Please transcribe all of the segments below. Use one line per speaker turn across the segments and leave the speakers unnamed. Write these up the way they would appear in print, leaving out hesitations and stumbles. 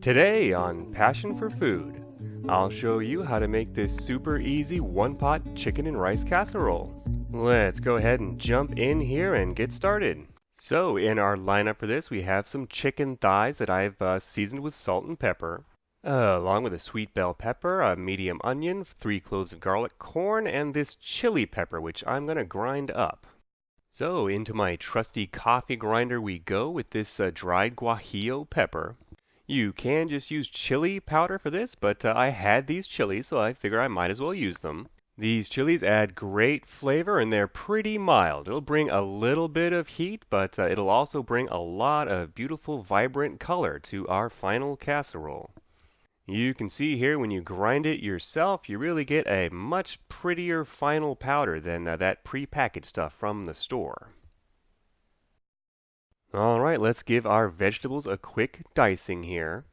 Today on Passion for Food, I'll show you how to make this super easy one-pot chicken and rice casserole. Let's go ahead and jump in here and get started. So in our lineup for this, we have some chicken thighs that I've seasoned with salt and pepper, along with a sweet bell pepper, a medium onion, 3 cloves of garlic, corn, and this chili pepper, which I'm going to grind up. So into my trusty coffee grinder we go with this dried guajillo pepper. You can just use chili powder for this, but I had these chilies, so I figure I might as well use them. These chilies add great flavor and they're pretty mild. It'll bring a little bit of heat, but it'll also bring a lot of beautiful, vibrant color to our final casserole. You can see here when you grind it yourself, you really get a much prettier final powder than that pre-packaged stuff from the store. Alright, let's give our vegetables a quick dicing here.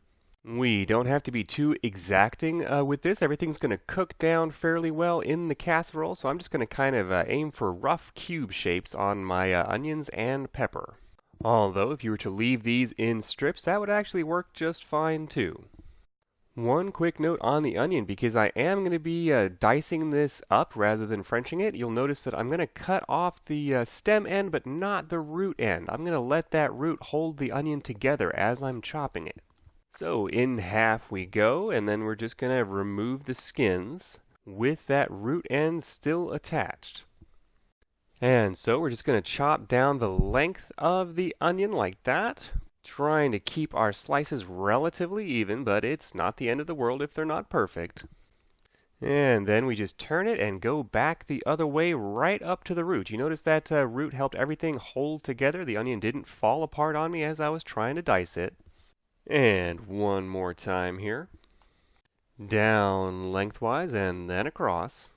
We don't have to be too exacting with this. Everything's going to cook down fairly well in the casserole, so I'm just going to kind of aim for rough cube shapes on my onions and pepper. Although, if you were to leave these in strips, that would actually work just fine too. One quick note on the onion, because I am going to be dicing this up rather than Frenching it. You'll notice that I'm going to cut off the stem end, but not the root end. I'm going to let that root hold the onion together as I'm chopping it. So in half we go, and then we're just going to remove the skins with that root end still attached. And so we're just going to chop down the length of the onion like that, trying to keep our slices relatively even, but it's not the end of the world if they're not perfect. And then we just turn it and go back the other way right up to the root. You notice that root helped everything hold together. The onion didn't fall apart on me as I was trying to dice it. And one more time here. Down lengthwise and then across.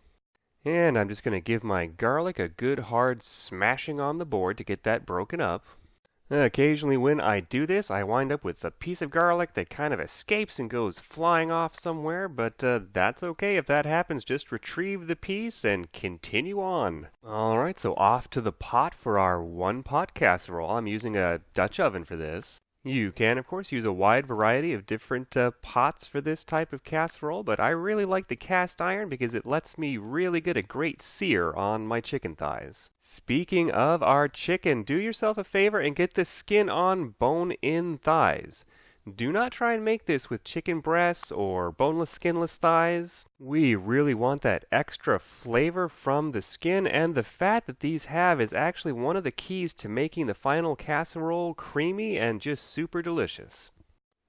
And I'm just going to give my garlic a good hard smashing on the board to get that broken up. Occasionally when I do this, I wind up with a piece of garlic that kind of escapes and goes flying off somewhere, but that's okay. If that happens, just retrieve the piece and continue on. Alright, so off to the pot for our one-pot casserole. I'm using a Dutch oven for this. You can, of course, use a wide variety of different pots for this type of casserole, but I really like the cast iron because it lets me really get a great sear on my chicken thighs. Speaking of our chicken, do yourself a favor and get the skin on bone-in thighs. Do not try and make this with chicken breasts or boneless, skinless thighs. We really want that extra flavor from the skin, and the fat that these have is actually one of the keys to making the final casserole creamy and just super delicious.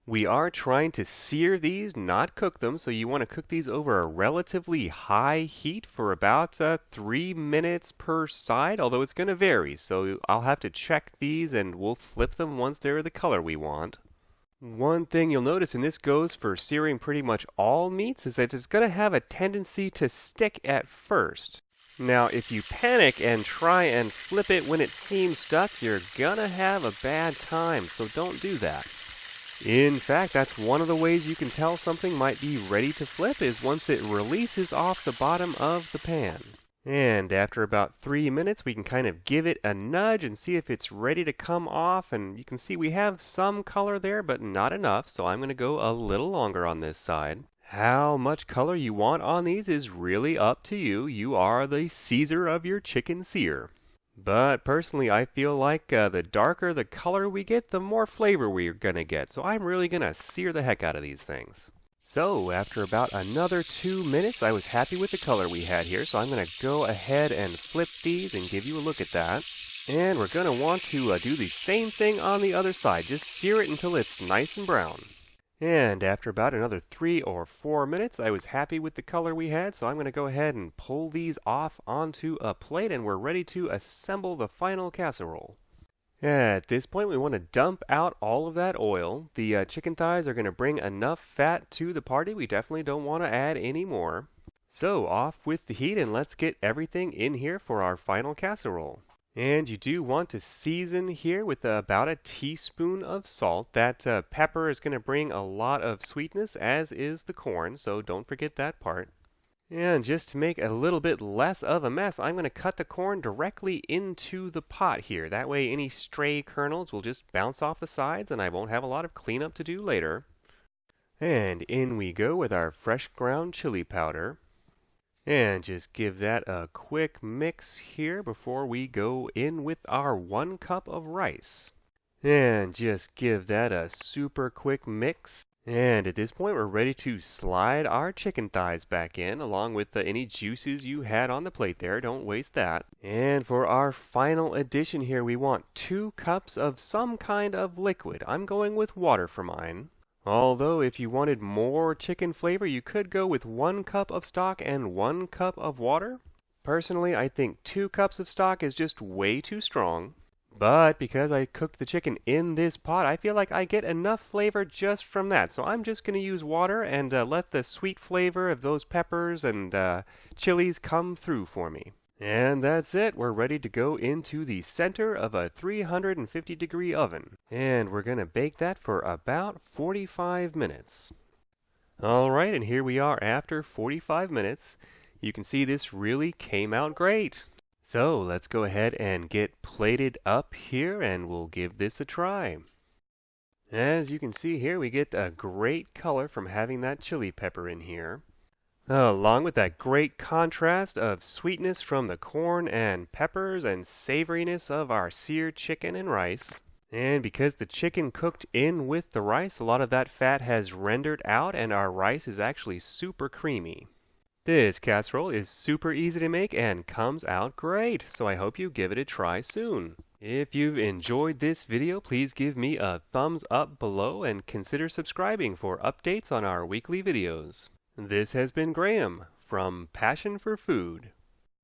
We are trying to sear these, not cook them, so you want to cook these over a relatively high heat for about 3 minutes per side, although it's going to vary, so I'll have to check these and we'll flip them once they're the color we want. One thing you'll notice, and this goes for searing pretty much all meats, is that it's going to have a tendency to stick at first. Now, if you panic and try and flip it when it seems stuck, you're gonna have a bad time, so don't do that. In fact, that's one of the ways you can tell something might be ready to flip is once it releases off the bottom of the pan. And after about 3 minutes, we can kind of give it a nudge and see if it's ready to come off. And you can see we have some color there, but not enough, so I'm going to go a little longer on this side. How much color you want on these is really up to you. You are the Caesar of your chicken sear. But personally, I feel like the darker the color we get, the more flavor we're going to get. So I'm really going to sear the heck out of these things. So after about another 2 minutes, I was happy with the color we had here. So I'm going to go ahead and flip these and give you a look at that. And we're going to want to do the same thing on the other side. Just sear it until it's nice and brown. And after about another 3 or 4 minutes, I was happy with the color we had, so I'm going to go ahead and pull these off onto a plate, and we're ready to assemble the final casserole. At this point, we want to dump out all of that oil. The chicken thighs are going to bring enough fat to the party. We definitely don't want to add any more. So off with the heat, and let's get everything in here for our final casserole. And you do want to season here with about a teaspoon of salt. That pepper is going to bring a lot of sweetness, as is the corn, so don't forget that part. And just to make a little bit less of a mess, I'm going to cut the corn directly into the pot here. That way any stray kernels will just bounce off the sides and I won't have a lot of cleanup to do later. And in we go with our fresh ground chili powder. And just give that a quick mix here before we go in with our 1 cup of rice. And just give that a super quick mix. And at this point, we're ready to slide our chicken thighs back in, along with any juices you had on the plate there. Don't waste that. And for our final addition here, we want 2 cups of some kind of liquid. I'm going with water for mine. Although if you wanted more chicken flavor, you could go with 1 cup of stock and 1 cup of water. Personally, I think 2 cups of stock is just way too strong. But because I cooked the chicken in this pot, I feel like I get enough flavor just from that. So I'm just going to use water and let the sweet flavor of those peppers and chilies come through for me. And that's it. We're ready to go into the center of a 350-degree oven. And we're going to bake that for about 45 minutes. All right, and here we are after 45 minutes. You can see this really came out great. So let's go ahead and get plated up here and we'll give this a try. As you can see here, we get a great color from having that chili pepper in here, along with that great contrast of sweetness from the corn and peppers and savoriness of our seared chicken and rice. And because the chicken cooked in with the rice, a lot of that fat has rendered out and our rice is actually super creamy. This casserole is super easy to make and comes out great, so I hope you give it a try soon. If you've enjoyed this video, please give me a thumbs up below and consider subscribing for updates on our weekly videos. This has been Graham from Passion for Food.